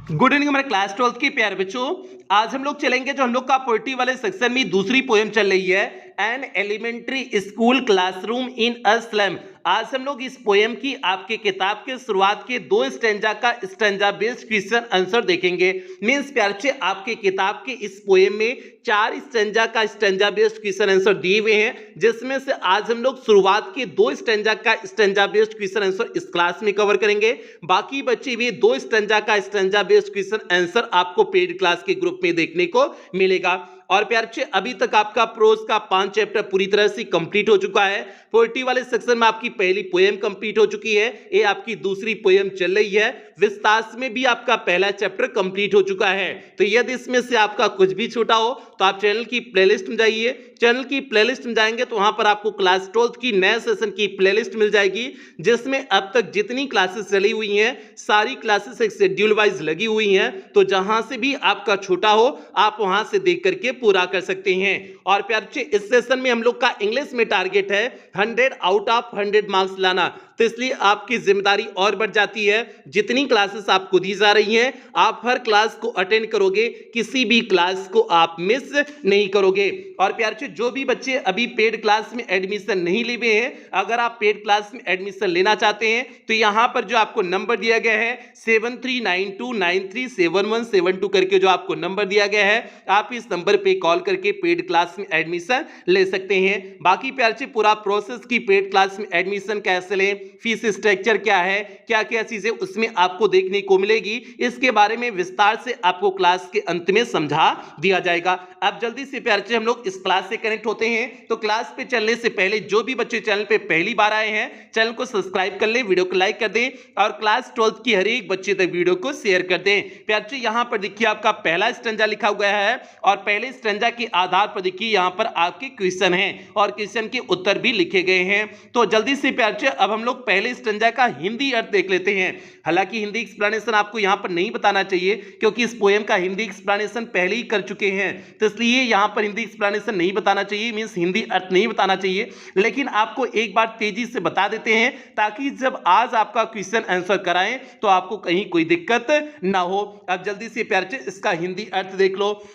Good evening हमारे class 12th के प्यारे बच्चों। आज हम लोग चलेंगे जो हम लोग का पोएट्री वाले सेक्शन में दूसरी पोएम चल रही है an elementary school classroom in a slum. आज हम लोग इस पोएम की आपके किताब के शुरुआत के दो स्टैंजा का स्टैंजा बेस्ड क्वेश्चन आंसर देखेंगे। मींस प्यार से आपके किताब के इस पोएम में 4 स्टैंजा का स्टैंजा बेस्ड क्वेश्चन आंसर दिए हुए हैं, जिसमें से आज हम लोग शुरुआत के 2 स्टैंजा का स्टैंजा बेस्ड क्वेश्चन आंसर इस क्लास में कवर करेंगे। बाकी बचे हुए 2 स्टैंजा का स्टैंजा बेस्ड क्वेश्चन आंसर आपको पेड क्लास के ग्रुप में देखने को मिलेगा। और प्यार से अभी तक आपका प्रोज का 5 चैप्टर पूरी तरह से कंप्लीट हो चुका है। पोएट्री वाले सेक्शन में आपकी पहली पोएम कंप्लीट हो चुकी है, ये आपकी दूसरी पोएम चल रही है। विस्तार में भी आपका पहला चैप्टर कंप्लीट हो चुका है। तो यदि इसमें से आपका कुछ भी छूटा हो तो आप चैनल की प्लेलिस्ट में जाइए। चैनल की प्लेलिस्ट में जाएंगे तो वहां पर आपको क्लास 12th की नए सेशन की प्लेलिस्ट मिल जाएगी, जिसमें अब तक जितनी क्लासेस चली हुई हैं सारी क्लासेस एक शेड्यूल वाइज लगी हुई हैं। तो जहां से भी आपका छूटा हो आप वहां से देख करके पूरा कर सकते हैं। और प्यार से इस सेशन में हम लोग का इंग्लिश में टारगेट है 100 आउट ऑफ 100 मार्क्स लाना, तो इसलिए आपकी जिम्मेदारी और बढ़ जाती है। जितनी क्लासेस आपको दी जा रही हैं आप हर क्लास को अटेंड करोगे, किसी भी क्लास को आप मिस नहीं करोगे। और प्यार से जो भी बच्चे अभी पेड क्लास में एडमिशन नहीं लिए हुए हैं, अगर आप पेड क्लास में एडमिशन लेना चाहते हैं तो यहां पर जो आपको नंबर दिया गया है 7392937172 करके जो आपको नंबर दिया गया है, आप इस नंबर पे कॉल करके पेड क्लास में एडमिशन ले सकते हैं। बाकी प्यार से पूरा प्रोसेस की पेड क्लास में एडमिशन कैसे लें, फीस स्ट्रक्चर क्या है, क्या क्या चीजें उसमें आपको देखने को मिलेगी, इसके बारे में विस्तार से आपको क्लास के अंत में समझा दिया जाएगा। अब जल्दी से प्यार से हम लोग इस क्लास से कनेक्ट होते हैं। तो क्लास पे चलने से पहले जो भी बच्चे चैनल पे पहली बार आए हैं चैनल को सब्सक्राइब कर ले, वीडियो को लाइक कर दें और क्लास 12th की हर एक बच्चे तक वीडियो को शेयर कर दें। प्यार से यहां पर देखिए आपका पहला स्टैंजा लिखा हुआ है और पहले स्टैंजा के आधार पर देखिए यहां पर आपके क्वेश्चन हैं और क्वेश्चन के उत्तर भी लिखे गए हैं। तो जल्दी से प्यार से अब हम लोग पहले स्टैंजा का हिंदी अर्थ देख लेते हैं। हालांकि हिंदी एक्सप्लेनेशन आपको यहां पर नहीं बताना चाहिए क्योंकि इस पोएम का हिंदी एक्सप्लेनेशन पहले ही कर चुके हैं, तो इसलिए यहां पर हिंदी एक्सप्लेनेशन नहीं बताना चाहिए, मींस हिंदी अर्थ नहीं बताना चाहिए। लेकिन आपको एक बार तेजी से बता देते हैं ताकि जब आज आपका क्वेश्चन आंसर कराएं तो आपको कहीं कोई दिक्कत ना हो। अब जल्दी से प्यार से इसका हिंदी अर्थ देख लो।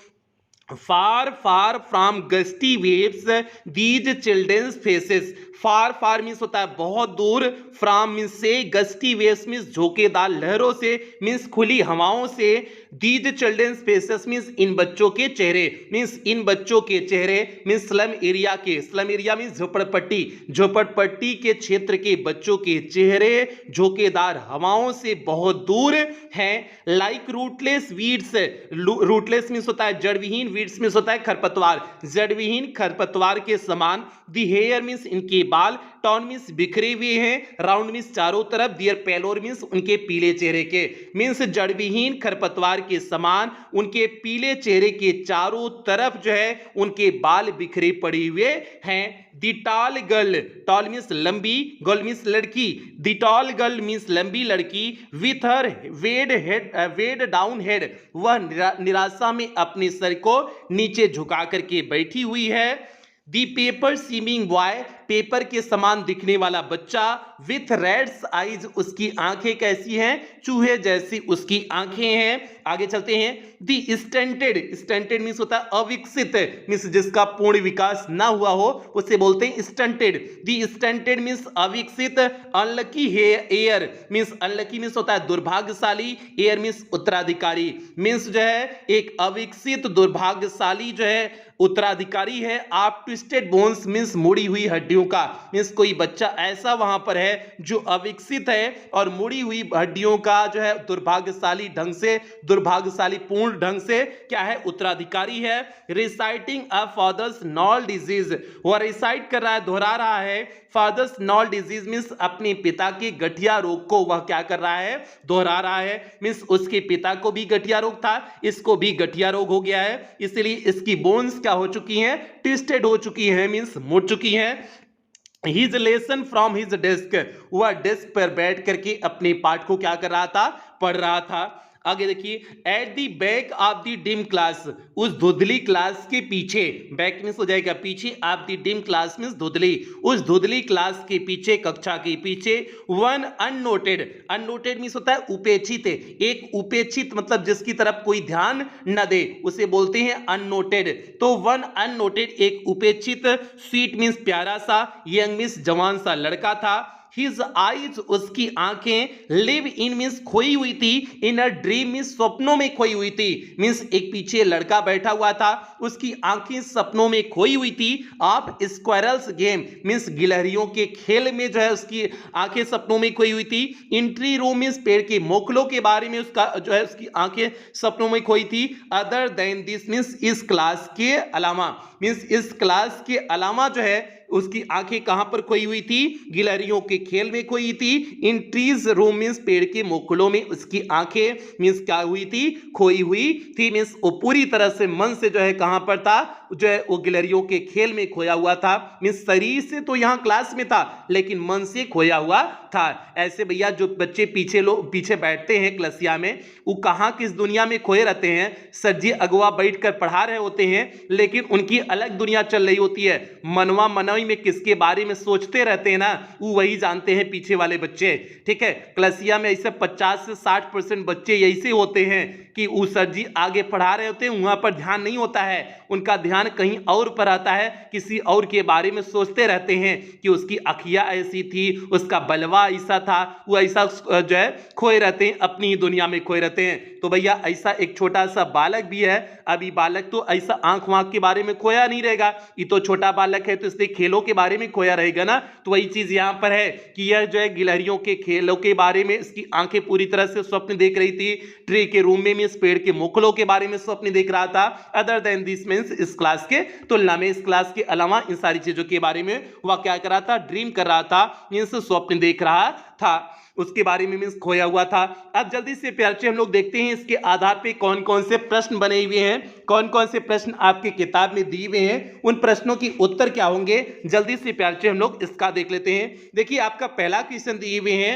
Far far from gusty waves these children's faces। Far far means होता है बहुत दूर, फ्रॉम मीन्स से, गस्टी वेव्स मीन्स झोंकेदार लहरों से, मीन्स खुली हवाओं से, दीज चिल्ड्रंस फेसेस मीन्स इन बच्चों के चेहरे, मीन्स इन बच्चों के चेहरे, मीन्स स्लम एरिया के, स्लम एरिया मीन्स झोपड़पट्टी, झोपड़पट्टी के क्षेत्र के बच्चों के चेहरे झोंकेदार हवाओं से बहुत दूर हैं। Like rootless weeds, rootless means होता है जड़विहीन, वीड्स मीन्स होता है खरपतवार, जड़विहीन खरपतवार के समान। दी हेयर मीन्स इनके बाल, टॉन मीन्स बिखरे हुए हैं, राउंड मीन्स चारों तरफ, दियर पेलोर मीन्स उनके पीले चेहरे के, मीन्स जड़विहीन खरपतवार के समान उनके पीले चेहरे के चारों तरफ जो है उनके बाल बिखरे पड़े हुए हैं। The tall girl, tall means लंबी, गर्ल मीन्स लड़की, दी टॉल गर्ल मीन्स लंबी लड़की, with her weighed down head, वह निराशा में अपने सर को नीचे झुका करके बैठी हुई है। The paper seeming boy, paper के समान दिखने वाला बच्चा, विथ रेड्स आईज, उसकी आंखें कैसी हैं, चूहे जैसी उसकी आंखें हैं। आगे चलते हैं। दी स्टंटेड, स्टंटेड मीन्स होता है अविकसित, मीन्स जिसका पूर्ण विकास ना हुआ हो उसे बोलते हैं स्टंटेड। दी स्टंटेड मीन्स अविकसित। Unlucky air means, unlucky means होता है दुर्भाग्यशाली, एयर मीन्स उत्तराधिकारी, मीन्स जो है एक अविकसित दुर्भाग्यशाली जो है उत्तराधिकारी है। आप ट्विस्टेड बोन्स मीन्स मुड़ी हुई हड्डियों का, मीन्स कोई बच्चा ऐसा वहां पर है जो अविकसित है और मुड़ी हुई हड्डियों का जो है दुर्भाग्यशाली ढंग से, दुर्भाग्यशाली पूर्ण ढंग से क्या है उत्तराधिकारी है। रिसाइटिंग अ फादर्स नॉल डिजीज, वह रिसाइट कर रहा है, दोहरा रहा है, फादर्स नॉल डिजीज मीन्स अपने पिता के गठिया रोग को वह क्या कर रहा है, दोहरा रहा है। मीन्स उसके पिता को भी गठिया रोग था, इसको भी गठिया रोग हो गया है, इसलिए इसकी बोन्स क्या हो चुकी हैं, ट्विस्टेड हो चुकी हैं, मीन्स मुड़ चुकी हैं। His lesson from his desk, वह डेस्क पर बैठ करके अपने पाठ को क्या कर रहा था, पढ़ रहा था। आगे देखिए, at the back of the dim class, उस धुंधली क्लास के पीछे, बैक मींस हो जाएगा पीछे, of the dim class means धुंधली, उस धुंधली क्लास के पीछे, कक्षा के पीछे, वन अननोटेड, अननोटेड मींस होता है उपेक्षित, एक उपेक्षित मतलब जिसकी तरफ कोई ध्यान न दे उसे बोलते हैं अननोटेड। तो वन अननोटेड एक उपेक्षित, स्वीट मींस प्यारा सा, यंग मींस जवान सा लड़का था। His eyes, उसकी आंखें, live in मीन्स खोई हुई थी, in a dream मीन्स सपनों में खोई हुई थी, मीन्स एक पीछे लड़का बैठा हुआ था, उसकी आंखें सपनों में खोई हुई थी। आप स्क्वायरल्स गेम मीन्स गिलहरियों के खेल में जो है उसकी आंखें सपनों में खोई हुई थी। इंट्री रूम मीन्स पेड़ के मोखलों के बारे में उसका जो है उसकी आंखें सपनों में खोई थी। अदर देन दिस मीन्स इस क्लास के अलावा, मीन्स इस क्लास के अलावा जो है उसकी आंखें कहां पर खोई हुई थी, गिलहरियों के खेल में खोई थी। इन ट्रीज रूम मीन्स पेड़ के मोखलों में उसकी आंखें मीन्स क्या हुई थी, खोई हुई थी, मीन्स वो पूरी तरह से मन से जो है कहां पर था, जो है वो गिलहरियों के खेल में खोया हुआ था। मीन्स शरीर से तो यहां क्लास में था लेकिन मन से खोया हुआ था। ऐसे भैया जो बच्चे पीछे बैठते हैं क्लासिया में, वो कहां किस दुनिया में खोए रहते हैं। सर जी अगवा बैठकर पढ़ा रहे होते हैं लेकिन उनकी अलग दुनिया चल रही होती है, मनवा मनवी में किसके बारे में सोचते रहते हैं ना, वो वही जानते हैं पीछे वाले बच्चे। ठीक है, क्लासिया में ऐसे 50 से 60% बच्चे ऐसे होते हैं कि वो सर जी आगे पढ़ा रहे होते हैं, वहां पर ध्यान नहीं होता है, उनका ध्यान कहीं और पर आता है, किसी और के बारे में सोचते रहते हैं कि उसकी अखियां ऐसी थी, उसका बलवा ऐसा था, वो ऐसा जो है खोए रहते हैं, अपनी ही दुनिया में खोए रहते हैं। तो भैया ऐसा एक छोटा सा बालक भी है, अभी बालक तो ऐसा आंख वाँख के बारे में खोया नहीं रहेगा, ये तो छोटा बालक है तो इसलिए खेलों के बारे में खोया रहेगा ना। तो वही चीज यहां पर है कि यह जो है गिलहरियों के खेलों के बारे में इसकी आंखें पूरी तरह से स्वप्न देख रही थी, ट्री के रूम में इस पेड़ के मोखलों के बारे में स्वप्न देख रहा था। अदर देन दिस मींस इस क्लास के तुलना में, इस क्लास के अलावा इन सारी चीजों के बारे में वह क्या कर रहा था, ड्रीम कर रहा था, मींस स्वप्न देख रहा था, उसके बारे में मींस खोया हुआ था। अब जल्दी से प्यारे हम लोग देखते हैं इसके आधार पे कौन कौन से प्रश्न बने हुए हैं, कौन कौन से प्रश्न आपके किताब में दिए हुए हैं, उन प्रश्नों के उत्तर क्या होंगे। जल्दी से प्यारे हम लोग इसका देख लेते हैं। देखिए आपका पहला क्वेश्चन दिए हुए हैं,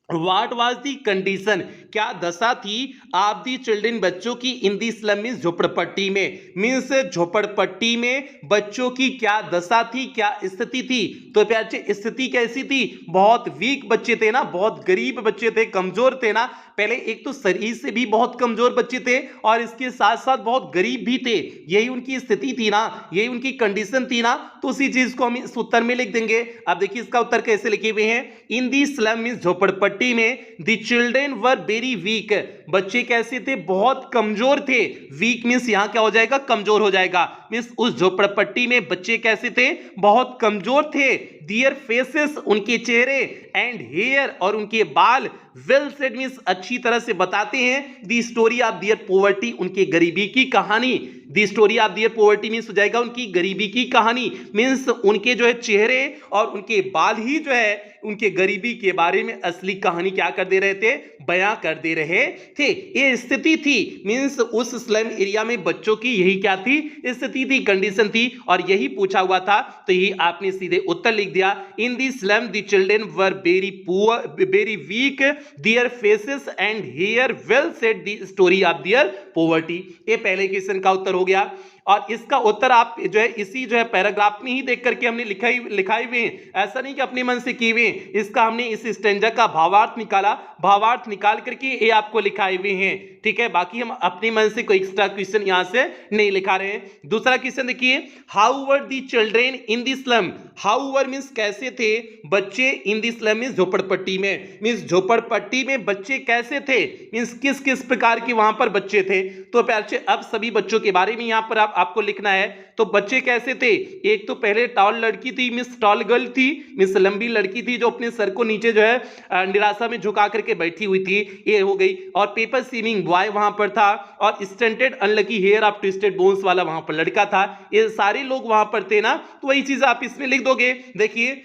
What was the condition, क्या दशा थी आप दी चिल्ड्रन बच्चों की इन दी स्लम मीन्स झोपड़पट्टी में, मीन्स झोपड़पट्टी में बच्चों की क्या दशा थी, क्या स्थिति थी। तो प्यारे स्थिति कैसी थी, बहुत वीक बच्चे थे ना, बहुत गरीब बच्चे थे, कमजोर थे ना। पहले एक तो शरीर से भी बहुत कमजोर बच्चे थे और इसके साथ साथ बहुत गरीब भी थे, यही उनकी स्थिति थी ना, यही उनकी कंडीशन थी ना। तो उसी चीज को हम इस उत्तर में लिख देंगे। अब देखिए इसका उत्तर कैसे लिखे हुए हैं, इन दी स्लम मीन्स झोपड़पट्टी में the children were very weak, बच्चे कैसे थे, बहुत कमजोर थे। वीक मीन्स यहां क्या हो जाएगा, कमजोर हो जाएगा, मीन्स उस झोपड़पट्टी में बच्चे कैसे थे, बहुत कमजोर थे। दियर फेसेस, उनके चेहरे, एंड हेयर, और उनके बाल, वेल सेड मीन्स अच्छी तरह से बताते हैं the story of their poverty, उनके गरीबी की कहानी। The story of their poverty means हो जाएगा उनकी गरीबी की कहानी, मीन्स उनके जो है चेहरे और उनके बाल ही जो है उनके गरीबी के बारे में असली कहानी क्या कर दे रहे थे, बयां कर दे रहे थे। ये स्थिति थी, मीन्स उस स्लम एरिया में बच्चों की यही क्या थी, स्थिति थी, कंडीशन थी, और यही पूछा हुआ था। तो यही आपने सीधे उत्तर लिख दिया। In the slum the children were very poor, very weak, their faces and hair well said the story of their poverty. ये पहले क्वेश्चन का उत्तर हो गया। और इसका उत्तर आप जो है इसी जो है पैराग्राफ में ही देख करके हमने लिखाई हुए हैं, ऐसा नहीं कि अपने मन से किए हुए हैं। इसका हमने इस स्टैंजा का भावार्थ निकाला, भावार्थ निकाल करके ये आपको लिखाए हुए हैं। ठीक है, बाकी हम अपने मन से कोई एक्स्ट्रा क्वेश्चन यहां से नहीं लिखा रहे हैं। दूसरा क्वेश्चन देखिए, how were the children in the slum, how were means कैसे थे बच्चे, इन दी स्लम मीन्स झोपड़पट्टी में, मीन्स झोपड़पट्टी में बच्चे कैसे थे, मीन्स किस किस प्रकार के वहां पर बच्चे थे। तो प्यारे अब सभी बच्चों के बारे में यहां पर आपको लिखना है। तो बच्चे कैसे थे, एक तो पहले टॉल लड़की थी, मिस टॉल गर्ल थी, मिस लंबी लड़की थी जो अपने सर को नीचे जो है निराशा में झुका करके बैठी हुई थी, ये हो गई। और पेपर सीमिंग बॉय वहां पर था, और stunted unlucky heir of twisted bones वाला वहां पर लड़का था। ये सारे लोग वहां पर थे ना, तो वही चीज आप इसमें लिख दोगे। देखिए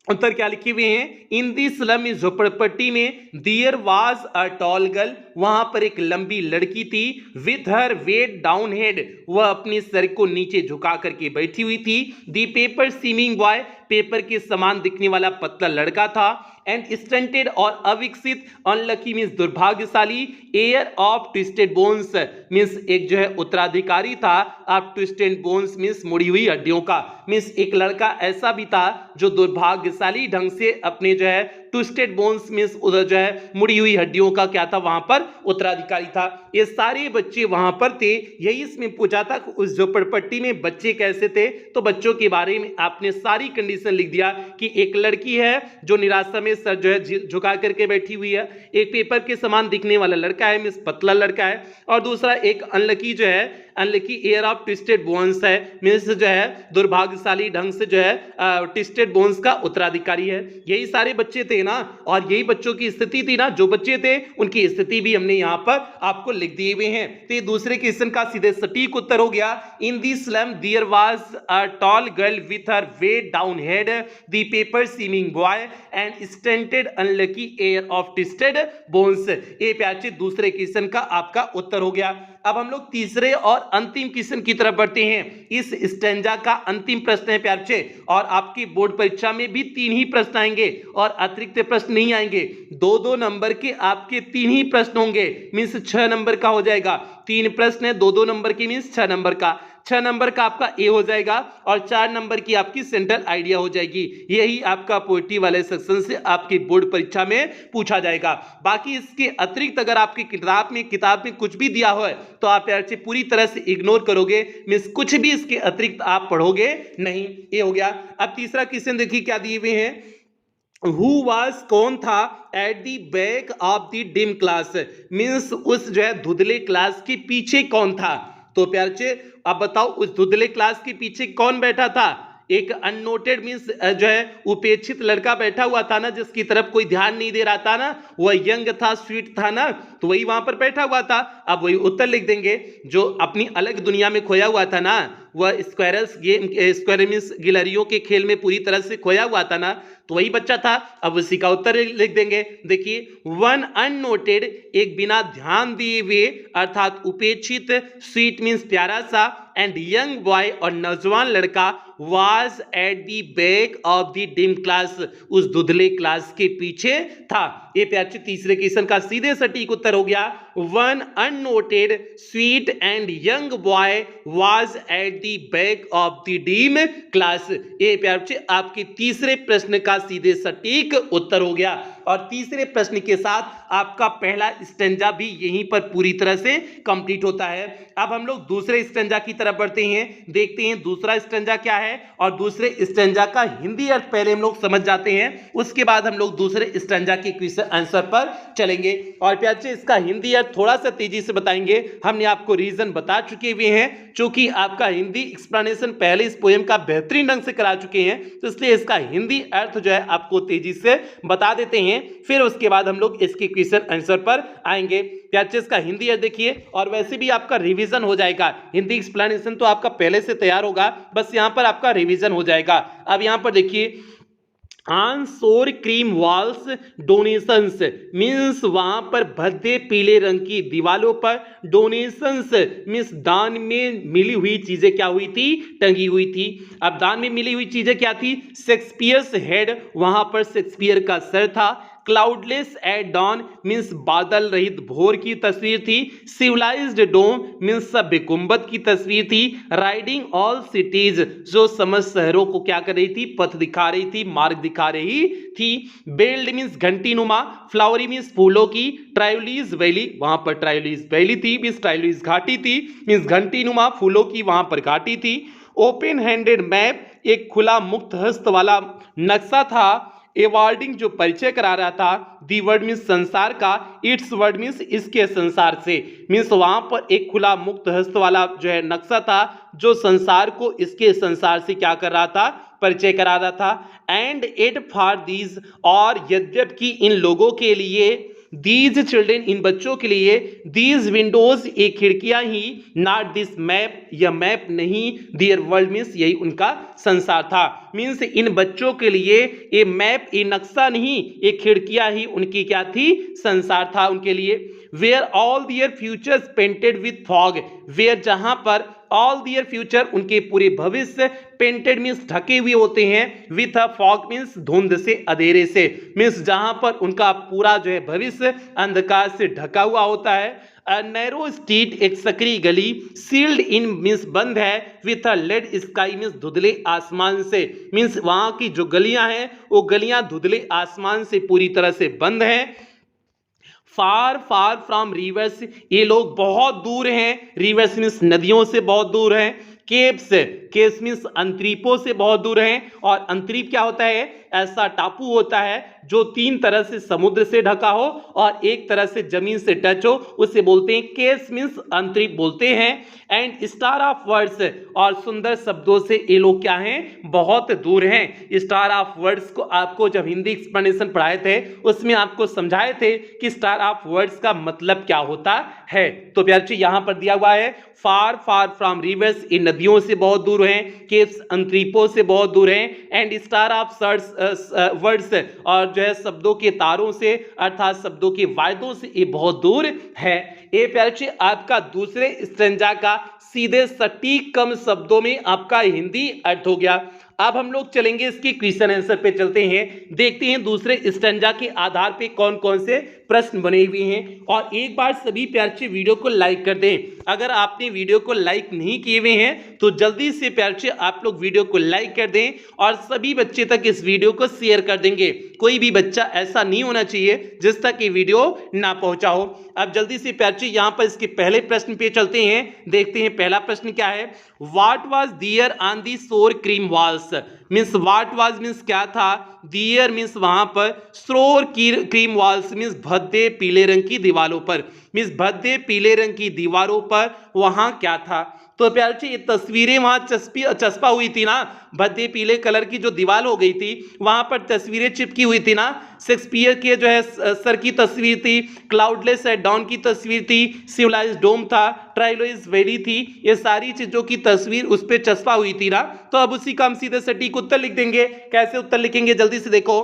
उत्तर क्या लिखे हुए हैं, इन दी स्लम इस झोपड़पट्टी में there was a tall girl, वहां पर एक लंबी लड़की थी, with her weighed down head, वह अपने सर को नीचे झुका करके बैठी हुई थी। The paper seeming boy, paper के समान दिखने वाला पतला लड़का था। एंड स्टंटेड और अविकसित, अनलकी मींस दुर्भाग्यशाली, air of twisted bones means एक जो है उत्तराधिकारी था ऑफ ट्विस्टेड बोन्स मींस मुड़ी हुई हड्डियों का, मींस एक लड़का ऐसा भी था जो दुर्भाग्यशाली ढंग से अपने जो है ट्विस्टेड बोन्स मींस उधर जो है मुड़ी हुई हड्डियों का क्या था वहां पर उत्तराधिकारी था। ये सारे बच्चे वहां पर थे। यही इसमें पूछा था उस झोपड़पट्टी में बच्चे कैसे थे, तो बच्चों के बारे में आपने सारी कंडीशन लिख दिया कि एक लड़की है जो निराशा में सर जो है झुका करके बैठी हुई है, एक पेपर के समान दिखने वाला लड़का है मींस पतला लड़का है, और दूसरा एक अनलकी जो है unlucky air of twisted bones है मींस जो है दुर्भाग्यशाली ढंग से जो है ट्विस्टेड बोन्स का उत्तराधिकारी है। यही सारे बच्चे थे ना, और यही बच्चों की स्थिति थी ना, जो बच्चे थे उनकी स्थिति भी हमने यहाँ पर आपको लिख दिए हुए हैं। तो ये दूसरे क्वेश्चन का सीधे सटीक उत्तर हो गया। In the slum there was a tall girl with her weighed down head, the paper seeming boy and stunted unlucky air of twisted bones. ये प्यारे दूसरे क्वेश्चन का आपका उत्तर हो गया। अब हम लोग तीसरे और अंतिम क्वेश्चन की तरफ बढ़ते हैं। इस स्टैंजा का अंतिम प्रश्न है प्यारे, और आपकी बोर्ड परीक्षा में भी 3 ही प्रश्न आएंगे और अतिरिक्त प्रश्न नहीं आएंगे। 2-2 नंबर के आपके 3 ही प्रश्न होंगे मींस 6 नंबर का हो जाएगा। 3 प्रश्न है 2-2 नंबर के मींस 6 नंबर का। 6 नंबर का आपका ए हो जाएगा और 4 नंबर की आपकी सेंट्रल आइडिया हो जाएगी। यही आपका पोएट्री वाले सेक्शन से आपकी बोर्ड परीक्षा में पूछा जाएगा। बाकी इसके अतिरिक्त अगर आपकी किताब में कुछ भी दिया हो तो आप यार से पूरी तरह से इग्नोर करोगे, मींस कुछ भी इसके अतिरिक्त आप पढ़ोगे नहीं। ये हो गया। अब तीसरा क्वेश्चन देखिए क्या दिए हुए हैं। Who was कौन था at the back of the dim class, means उस जो है धुंधले क्लास के पीछे कौन था। तो प्यारे अब बताओ उस धुंधले क्लास के पीछे कौन बैठा था। एक अननोटेड मींस जो है उपेक्षित लड़का बैठा हुआ था ना, जिसकी तरफ कोई ध्यान नहीं दे रहा था ना, वह यंग था, स्वीट था ना, तो वही वहां पर बैठा हुआ था। अब वही उत्तर लिख देंगे। जो अपनी अलग दुनिया में खोया हुआ था ना, वह स्क्वेरमिस गिलहरियों के खेल में पूरी तरह से खोया हुआ था ना, तो वही बच्चा था। अब उसी का उत्तर लिख देंगे। देखिए वन अननोटेड एक बिना ध्यान दिए हुए अर्थात उपेक्षित, स्वीट मींस प्यारा सा, एंड यंग बॉय और नौजवान लड़का was at the back of the dim class उस धुंधले क्लास के पीछे था। ये प्यारे तीसरे क्वेश्चन का सीधे सटीक उत्तर हो गया। One unnoted sweet and young boy was at the back of the dim class. ये प्यारे आपके तीसरे प्रश्न का सीधे सटीक उत्तर हो गया। और तीसरे प्रश्न के साथ आपका पहला स्टैंजा भी यहीं पर पूरी तरह से कंप्लीट होता है। अब हम लोग दूसरे स्टैंजा की तरफ बढ़ते हैं, देखते हैं दूसरा स्टैंजा क्या है और दूसरे स्टैंजा का हिंदी अर्थ पहले हम लोग समझ जाते हैं, उसके बाद हम लोग दूसरे स्टैंजा के क्वेश्चन आंसर पर चलेंगे। और प्यारे इसका हिंदी अर्थ थोड़ा सा तेजी से बताएंगे। हमने आपको रीजन बता चुके हुए हैं, चूंकि आपका हिंदी एक्सप्लेनेशन पहले इस पोएम का बेहतरीन ढंग से करा चुके हैं, तो इसलिए इसका हिंदी अर्थ जो है आपको तेजी से बता देते हैं, फिर उसके बाद हम लोग इसके क्वेश्चन आंसर पर आएंगे। प्यारे इसका हिंदी अर्थ देखिए, और वैसे भी आपका रिवीजन हो जाएगा। हिंदी एक्सप्लेनेशन तो आपका पहले से तैयार होगा, बस यहां पर आपका रिवीजन हो जाएगा। अब यहां पर देखिए ऑन शोर क्रीम वॉल्स डोनेशंस मीन्स वहां पर भद्दे पीले रंग की दीवालों पर डोनेशंस मीन्स दान में मिली हुई चीजें क्या हुई थी, टंगी हुई थी। अब दान में मिली हुई चीजें क्या थी, शेक्सपियर्स हेड, वहां पर शेक्सपियर का सर था। क्लाउडलेस एट डॉन मीन्स बादल रहित भोर की तस्वीर थी। सिविलाइज्ड डोम मीन्स सभ्य गुंबद की तस्वीर थी। राइडिंग ऑल सिटीज जो समस्त शहरों को क्या कर रही थी, पथ दिखा रही थी, मार्ग दिखा रही थी। बेल्ड मीन्स घंटी नुमा, फ्लावरी मीन्स फूलों की। ट्रायोलीज वैली, वहां पर ट्रायोलीज वैली थी मीन्स ट्रायोलीज घाटी थी, मीन्स घंटी नुमा फूलों की वहां पर घाटी थी। ओपन हैंडेड मैप एक खुला मुक्त हस्त वाला नक्शा था। ए वर्डिंग जो परिचय करा रहा था, दी वर्ड मीन्स संसार का, इट्स वर्ड मीन्स इसके संसार से, मीन्स वहां पर एक खुला मुक्त हस्त वाला जो है नक्शा था जो संसार को इसके संसार से क्या कर रहा था, परिचय करा रहा था। एंड इट फॉर दीज और यद्यपि इन लोगों के लिए, दीज चिल्ड्रेन इन बच्चों के लिए, दीज विंडोज ये खिड़कियां ही, नॉट दिस मैप यह मैप नहीं, दियर वर्ल्ड मीन्स यही उनका संसार था। मीन्स इन बच्चों के लिए ये मैप ये नक्शा नहीं, ये खिड़कियां ही उनकी क्या थी, संसार था उनके लिए। Where all their futures painted with fog, where जहां पर ऑल दियर फ्यूचर, उनके पूरे भविष्य, पेंटेड मीन्स ढके हुए होते हैं, विथ अ फॉग मीन्स धुंध से, अंधेरे से, मीन्स जहां पर उनका पूरा जो है भविष्य अंधकार से ढका हुआ होता है। नैरो स्ट्रीट, एक सकरी गली, सील्ड इन मीन्स बंद है, with a lead sky means धुंधले आसमान से, मीन्स वहां की जो गलियां हैं वो गलियां धुंधले आसमान से पूरी तरह से बंद हैं। फार फार फ्रॉम रिवर्स, ये लोग बहुत दूर हैं, रिवर्स मीन्स नदियों से बहुत दूर हैं। केप्स, केप्स मीन्स अंतरीपों से बहुत दूर हैं, और अंतरीप क्या होता है, ऐसा टापू होता है जो 3 तरह से समुद्र से ढका हो और एक तरह से जमीन से टच हो, उसे बोलते हैं केप्स मीन्स अंतरीप बोलते हैं। एंड स्टार ऑफ वर्ड्स, और सुंदर शब्दों से ये लोग क्या हैं, बहुत दूर हैं। स्टार ऑफ वर्ड्स को आपको जब हिंदी एक्सप्लेनेशन पढ़ाए थे उसमें आपको समझाए थे कि स्टार ऑफ वर्ड्स का मतलब क्या होता है। तो प्यारे बच्चे यहां पर दिया हुआ है फार फार फ्रॉम रिवर्स, इन नदियों से बहुत दूर हैं, केव्स अंतरीपों से बहुत दूर हैं, एंड स्टार ऑफ वर्ड्स, और जो है शब्दों के तारों से अर्थात शब्दों के वायदों से ये बहुत दूर है। ये प्यारे बच्चे आपका दूसरे स्ट्रेंजा का सीधे सटीक कम शब्दों में आपका हिंदी अर्थ हो गया। अब हम लोग चलेंगे इसके क्वेश्चन आंसर पे चलते हैं, देखते हैं दूसरे स्टैंजा के आधार पे कौन कौन से प्रश्न बने हुए हैं। और एक बार सभी प्यारे बच्चे वीडियो को लाइक कर दें, अगर आपने वीडियो को लाइक नहीं किए हुए हैं तो जल्दी से प्यारे बच्चे आप लोग वीडियो को लाइक कर दें और सभी बच्चे तक इस वीडियो को शेयर कर देंगे। कोई भी बच्चा ऐसा नहीं होना चाहिए जिस तक ये वीडियो ना पहुंचा हो। अब जल्दी से प्यारे बच्चे यहां पर इसके पहले प्रश्न पे चलते हैं, देखते हैं पहला प्रश्न क्या है। What was there on the shore cream walls, means what was means क्या था, देयर मीन्स वहां पर, शोर क्रीम वॉल्स मीन्स भद्दे पीले रंग की दीवारों पर, मीन्स भद्दे पीले रंग की दीवारों पर वहां क्या था। तो प्यारे बच्चे ये तस्वीरें वहां चस्पा हुई थी ना, भद्दे पीले कलर की जो दीवार हो गई थी वहां पर तस्वीरें चिपकी हुई थी ना। शेक्सपियर के जो है सर की तस्वीर थी, क्लाउडलेस एट डॉन की तस्वीर थी, सिविलाइज्ड डोम था, ट्राइलोइस वैली थी, ये सारी चीजों की तस्वीर उस पर चस्पा हुई थी ना। तो अब उसी का हम सीधे सटीक उत्तर लिख देंगे। कैसे उत्तर लिखेंगे जल्दी से देखो।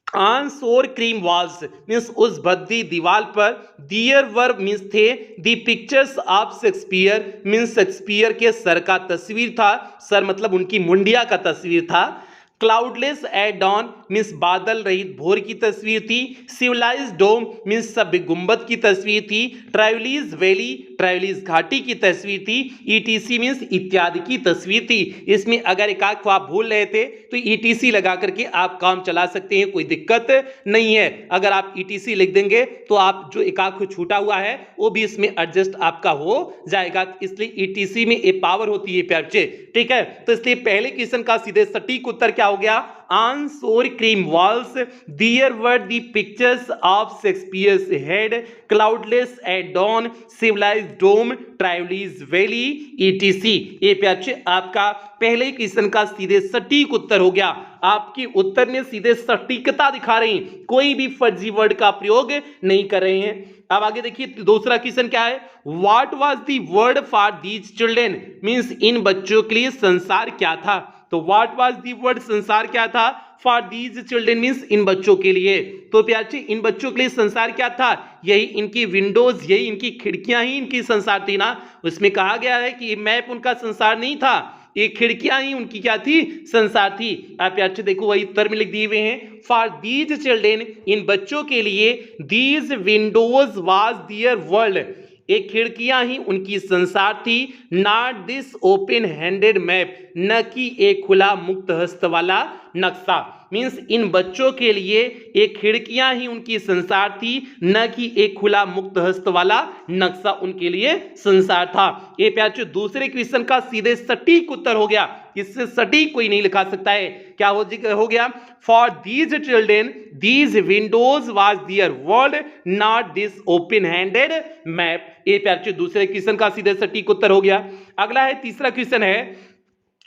ऑन शोर क्रीम वॉल्स मीन्स उस भद्दी दीवार पर, दियर वर मीन्स थे, the pictures of Shakespeare means Shakespeare के सर का तस्वीर था, सर मतलब उनकी मुंडिया का तस्वीर था। क्लाउडलेस एट डॉन मीन्स बादल रहित भोर की तस्वीर थी, सिविलाइज्ड डोम मीन्स सभ्य गुंबद की तस्वीर थी, ट्राइवलीज वैली ट्राइवलीज घाटी की तस्वीर थी, ईटीसी मीन्स इत्यादि की तस्वीर थी। इसमें अगर एकाक को आप भूल रहे थे तो ईटीसी लगा करके आप काम चला सकते हैं, कोई दिक्कत नहीं है। अगर आप ईटीसी लिख देंगे तो आप जो एकाक को छूटा हुआ है वो भी इसमें एडजस्ट आपका हो जाएगा, इसलिए ईटीसी में एक पावर होती है प्यारे बच्चे, ठीक है। तो इसलिए पहले क्वेश्चन का सीधे सटीक उत्तर क्या हो गया, on shore cream walls there were the pictures of Shakespeare's head, cloudless at dawn, civilized dome, Trivoli's valley, etc। ये प्यारे आपका पहले क्वेश्चन का सीधे सटीक उत्तर हो गया। आपके उत्तर में सीधे सटीकता दिखा रहे हैं, कोई भी फर्जी वर्ड का प्रयोग नहीं कर रहे हैं। अब आगे देखिए दूसरा क्वेश्चन क्या है। What was the word for these children means इन बच्चों के लिए संसार क्या था। तो व्हाट वाज दी वर्ड संसार क्या था, फॉर दीज चिल्ड्रेन मीन्स इन बच्चों के लिए। तो प्यारे इन बच्चों के लिए संसार क्या था, यही इनकी विंडोज, यही इनकी खिड़कियां ही इनकी संसार थी ना। उसमें कहा गया है कि मैप उनका संसार नहीं था, ये खिड़कियां ही उनकी क्या थी, संसार थी। आप प्यारे देखो वही उत्तर में लिख दिए हुए हैं, फॉर दीज चिल्ड्रेन इन बच्चों के लिए, these windows was their world, एक खिड़कियां ही उनकी संसार थी, not this open handed map, न कि एक खुला मुक्त हस्त वाला नक्शा। मीन्स इन बच्चों के लिए एक खिड़कियां ही उनकी संसार थी, न कि एक खुला मुक्त हस्त वाला नक्शा उनके लिए संसार था। ये प्यारे दूसरे क्वेश्चन का सीधे सटीक उत्तर हो गया, इससे सटीक कोई नहीं लिखा सकता है। क्या हो गया, for these children these windows was their world, not this open handed map. ये प्यारे दूसरे क्वेश्चन का सीधे सटीक उत्तर हो गया। अगला है तीसरा क्वेश्चन है,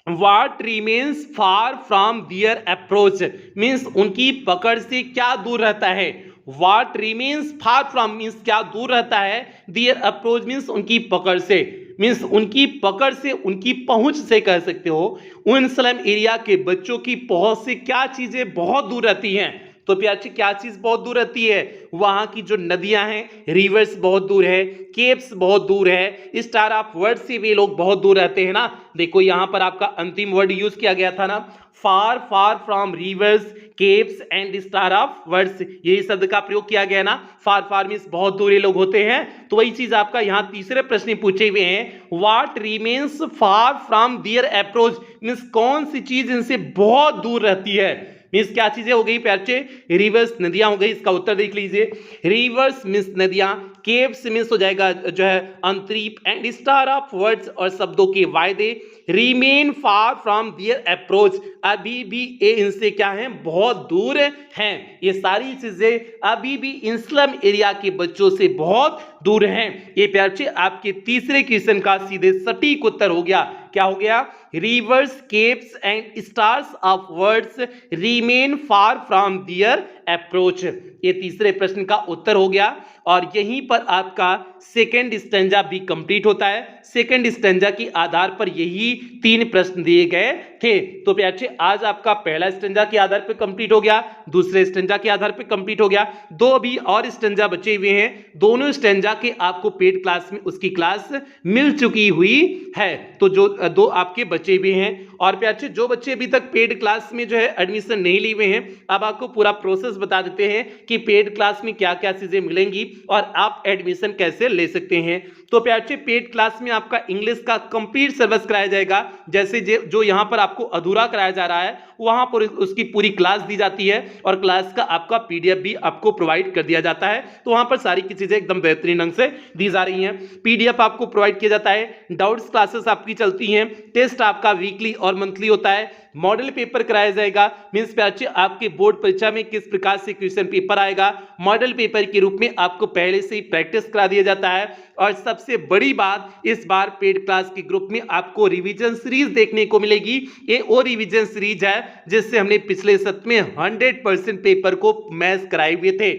What remains far from their approach means उनकी पकड़ से क्या दूर रहता है। What remains far from means क्या दूर रहता है, their approach मीन्स उनकी पकड़ से, मीन्स उनकी पकड़ से, उनकी पहुंच से कह सकते हो। उन स्लम एरिया के बच्चों की पहुंच से क्या चीजें बहुत दूर रहती हैं। तो प्यारे क्या चीज बहुत दूर रहती है? वहां की जो नदियां हैं, रिवर्स बहुत दूर है, केप्स बहुत दूर है, स्टार ऑफ वर्ड से भी लोग बहुत दूर रहते हैं ना। देखो यहां पर आपका अंतिम वर्ड यूज किया गया था ना, far far from rivers, capes and star of words, यही शब्द का प्रयोग किया गया ना। फार फार मींस बहुत दूर ये लोग होते हैं, तो वही चीज आपका यहाँ तीसरे प्रश्न में पूछे हुए हैं, what remains far from their approach, मींस कौन सी चीज इनसे बहुत दूर रहती है। मीन्स क्या चीजें हो गई प्यारे? रिवर्स नदियां हो गई, इसका उत्तर देख लीजिए। रिवर्स मीन्स नदियां, केव्स मीन्स हो जाएगा जो है अंतरीप, एंड स्टार ऑफ वर्ड्स और शब्दों के वायदे, remain far from their approach, अभी भी ये इनसे क्या है? बहुत दूर हैं। ये सारी चीजें अभी भी इन स्लम एरिया के बच्चों से बहुत दूर हैं। ये प्यारे आपके तीसरे क्वेश्चन का सीधे सटीक उत्तर हो गया। क्या हो गया? Rivers, capes and stars of words remain far from their approach, ये तीसरे प्रश्न का उत्तर हो गया। और यहीं पर आपका सेकंड स्टैंजा भी कंप्लीट होता है। सेकंड स्टैंजा के आधार पर यही 3 प्रश्न दिए गए थे। तो प्यारे आज आपका पहला स्टैंजा के आधार पर कंप्लीट हो गया, दूसरे स्टैंजा के आधार पर कंप्लीट हो गया, 2 अभी और स्टैंजा बचे हुए हैं। दोनों स्टैंजा के आपको पेड क्लास में उसकी क्लास मिल चुकी हुई है, तो जो 2 आपके बचे हुए हैं। और प्यारे जो बच्चे अभी तक पेड क्लास में जो है एडमिशन नहीं लिए हुए हैं, अब आपको पूरा प्रोसेस बता देते हैं कि पेड क्लास में क्या क्या चीजें मिलेंगी और आप एडमिशन कैसे ले सकते हैं। तो प्यारे पेड क्लास में आपका इंग्लिश का कंप्लीट सिलेबस कराया जाएगा, जैसे जो यहाँ पर आपको अधूरा कराया जा रहा है वहां पर उसकी पूरी क्लास दी जाती है और क्लास का आपका पीडीएफ भी आपको प्रोवाइड कर दिया जाता है। तो वहां पर सारी की चीजें एकदम बेहतरीन ढंग से दी जा रही हैं। पीडीएफ आपको प्रोवाइड किया जाता है, डाउट्स क्लासेस आपकी चलती हैं, टेस्ट आपका वीकली और मंथली होता है, मॉडल पेपर कराया जाएगा। मींस प्यारे आपके बोर्ड परीक्षा में किस प्रकार से क्वेश्चन पेपर आएगा, मॉडल पेपर के रूप में आपको पहले से ही प्रैक्टिस करा दिया जाता है। और सबसे बड़ी बात, इस बार पेड क्लास के ग्रुप में आपको रिवीजन सीरीज देखने को मिलेगी। ये वो रिवीजन सीरीज है जिससे हमने पिछले सत्र में 100% पेपर को मैच कराए हुए थे।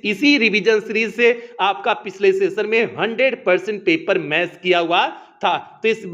इसी रिवीजन सीरीज से आपका पिछले सेशन में 100% पेपर मैच किया हुआ था। तो इस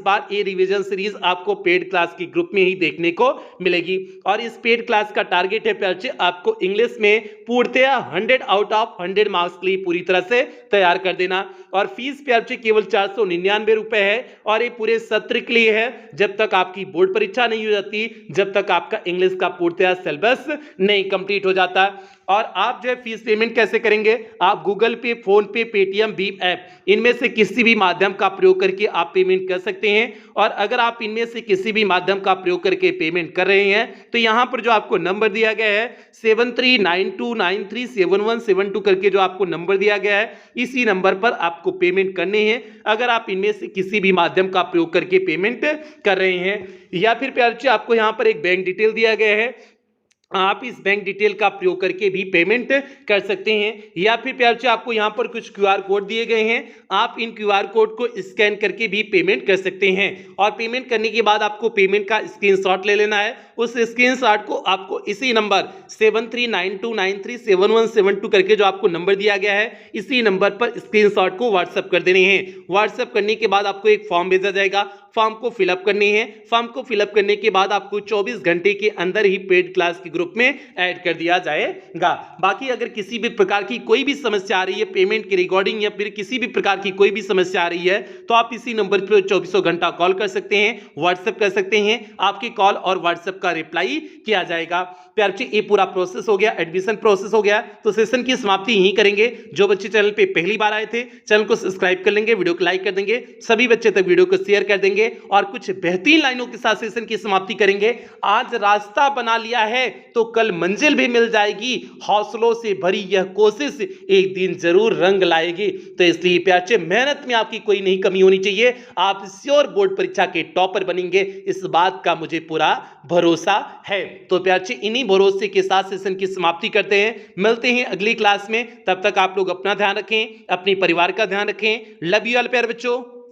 बार ये रिवीजन सीरीज आपको पेड क्लास की ग्रुप में ही देखने को मिलेगी। और इस पेड क्लास का टारगेट है प्यारे आपको इंग्लिश में पूर्णतया 100 आउट ऑफ 100 मार्क्स के लिए पूरी तरह से तैयार कर देना। और फीस प्यारे केवल 499 रुपए है और ये पूरे सत्र के लिए है, जब तक आपकी बोर्ड परीक्षा नहीं हो जाती, जब तक आपका इंग्लिश का पूर्णतया सिलेबस नहीं कंप्लीट हो जाता। और आप जो है फीस पेमेंट कैसे करेंगे? आप गूगल पे, फोन पे, पेटीएम, भीम ऐप, इनमें से किसी भी माध्यम का प्रयोग करके आप पेमेंट कर सकते हैं। और अगर आप इनमें से किसी भी माध्यम का प्रयोग करके पेमेंट कर रहे हैं तो यहां पर जो आपको नंबर दिया गया है 7392937172 करके जो आपको नंबर दिया गया है, इसी नंबर पर आपको पेमेंट करने हैं अगर आप इनमें से किसी भी माध्यम का प्रयोग करके पेमेंट कर रहे हैं। या फिर प्यारे आपको यहां पर एक बैंक डिटेल दिया गया है, आप इस बैंक डिटेल का प्रयोग करके भी पेमेंट कर सकते हैं। या फिर प्यारे आपको यहां पर कुछ क्यूआर कोड दिए गए हैं, आप इन क्यूआर कोड को स्कैन करके भी पेमेंट कर सकते हैं। और पेमेंट करने के बाद आपको पेमेंट का स्क्रीनशॉट ले लेना है। उस स्क्रीनशॉट को आपको इसी नंबर 7392937172 करके जो आपको नंबर दिया गया है, इसी नंबर पर स्क्रीनशॉट को व्हाट्सएप कर देने हैं। व्हाट्सएप करने के बाद आपको एक फॉर्म भेजा जाएगा, फॉर्म को फिलअप करनी है। फॉर्म को फिलअप करने के बाद आपको 24 घंटे के अंदर ही पेड क्लास के ग्रुप में ऐड कर दिया जाएगा। बाकी अगर किसी भी प्रकार की कोई भी समस्या आ रही है पेमेंट के रिगार्डिंग या फिर किसी भी प्रकार की कोई भी समस्या आ रही है तो आप इसी नंबर पर 24 घंटा कॉल कर सकते हैं, व्हाट्सएप कर सकते हैं। आपकी कॉल और व्हाट्सएप का रिप्लाई किया जाएगा। प्यारे ये पूरा प्रोसेस हो गया, एडमिशन प्रोसेस हो गया। तो सेशन की समाप्ति यहीं करेंगे। जो बच्चे चैनल पे पहली बार आए थे चैनल को सब्सक्राइब कर लेंगे, वीडियो को लाइक कर देंगे, सभी बच्चे तक वीडियो को शेयर कर देंगे और कुछ बेहतरीन लाइनों के साथ सेशन की समाप्ति करेंगे। आज रास्ता बना लिया है तो कल मंजिल भी मिल जाएगी। हौसलों से भरी यह कोशिश एक दिन जरूर रंग लाएगी। तो इसलिए प्यारे मेहनत में आपकी कोई नहीं कमी होनी चाहिए। आप श्योर बोर्ड परीक्षा के टॉपर बनेंगे, इस बात का मुझे पूरा भरोसा है। तो प्यारे इन्हीं भरोसे के साथ सेशन की समाप्ति करते हैं। मिलते हैं अगली क्लास में, तब तक आप लोग अपना ध्यान रखें, अपने परिवार का ध्यान रखें। लव यू ऑल प्यारे बच्चों।